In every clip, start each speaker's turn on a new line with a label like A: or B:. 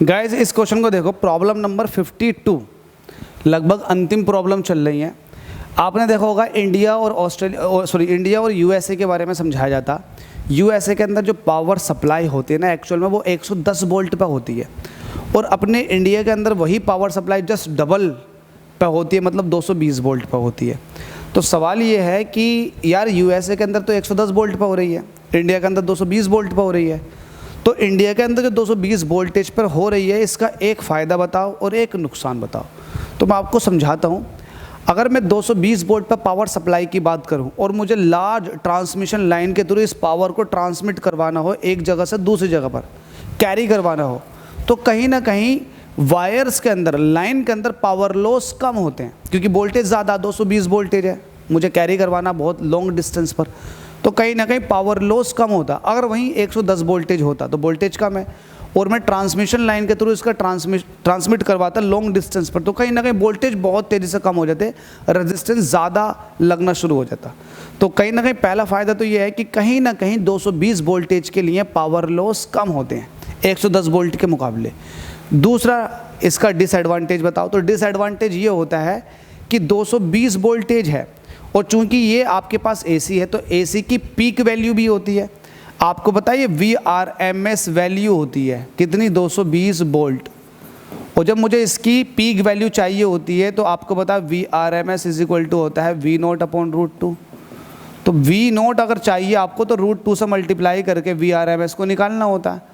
A: Guys इस question को देखो, प्रॉब्लम नंबर 52, लगभग अंतिम प्रॉब्लम चल रही है। आपने देखा होगा इंडिया और यूएसए के बारे में समझाया जाता। यूएसए के अंदर जो पावर सप्लाई होती है ना, एक्चुअल में वो 110 वोल्ट पे होती है, और अपने इंडिया के अंदर वही पावर सप्लाई जस्ट डबल पे होती है, मतलब 220 वोल्ट पे होती है। तो सवाल ये है कि यार यूएसए के अंदर तो 110 वोल्ट पे हो रही है, इंडिया के अंदर 220 वोल्ट पे हो रही है, तो इंडिया के अंदर जो 220 वोल्टेज पर हो रही है, इसका एक फ़ायदा बताओ और एक नुकसान बताओ। तो मैं आपको समझाता हूँ। अगर मैं 220 वोल्ट पर पावर सप्लाई की बात करूं और मुझे लार्ज ट्रांसमिशन लाइन के थ्रू इस पावर को ट्रांसमिट करवाना हो, एक जगह से दूसरी जगह पर कैरी करवाना हो, तो कहीं ना कहीं वायर्स के अंदर, लाइन के अंदर पावर लॉस कम होते हैं, क्योंकि वोल्टेज ज़्यादा 220 वोल्टेज है, मुझे कैरी करवाना बहुत लॉन्ग डिस्टेंस पर, तो कहीं ना कहीं पावर लॉस कम होता। अगर वहीं 110 वोल्टेज होता तो वोल्टेज कम है, और मैं ट्रांसमिशन लाइन के थ्रू इसका ट्रांसमिट करवाता लॉन्ग डिस्टेंस पर, तो कहीं ना कहीं वोल्टेज बहुत तेज़ी से कम हो जाते, रेजिस्टेंस ज़्यादा लगना शुरू हो जाता। तो कहीं ना कहीं पहला फ़ायदा तो ये है कि कहीं ना कहीं 220 वोल्टेज के लिए पावर लॉस कम होते हैं 110 वोल्ट के मुकाबले। दूसरा इसका डिसएडवांटेज बताओ, तो डिसएडवांटेज ये होता है कि 220 वोल्टेज है, और चूंकि ये आपके पास एसी है, तो एसी की पीक वैल्यू भी होती है। आपको बताइए VRMS वैल्यू होती है कितनी, 220 वोल्ट, और जब मुझे इसकी पीक वैल्यू चाहिए होती है, तो आपको पता है VRMS इज इक्वल टू होता है V0/√2। तो V0 अगर चाहिए आपको, तो √2 से मल्टीप्लाई करके VRMS को निकालना होता है।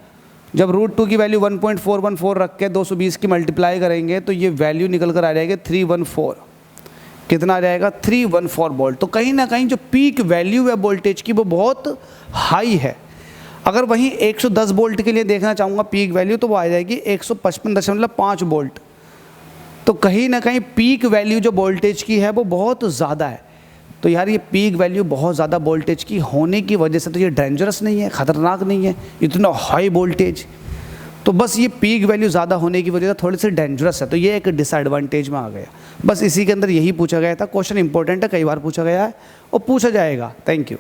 A: जब √2 की वैल्यू 1.414 रख के 220 की मल्टीप्लाई करेंगे, तो ये वैल्यू निकल कर आ जाएगी 314। कितना आ जाएगा, 314 वोल्ट। तो कहीं ना कहीं जो पीक वैल्यू है वोल्टेज की, वो बहुत हाई है। अगर वहीं 110 वोल्ट के लिए देखना चाहूँगा पीक वैल्यू, तो वो आ जाएगी 155.5 वोल्ट। तो कहीं ना कहीं पीक वैल्यू जो वोल्टेज की है वो बहुत ज़्यादा है। तो यार ये पीक वैल्यू बहुत ज़्यादा वोल्टेज की होने की वजह से तो ये डेंजरस नहीं है, ख़तरनाक नहीं है इतना हाई वोल्टेज, तो बस ये पीक वैल्यू ज़्यादा होने की वजह से थोड़ी सी डेंजरस है। तो ये एक डिसएडवांटेज में आ गया। बस इसी के अंदर यही पूछा गया था। क्वेश्चन इंपॉर्टेंट है, कई बार पूछा गया है और पूछा जाएगा। Thank you.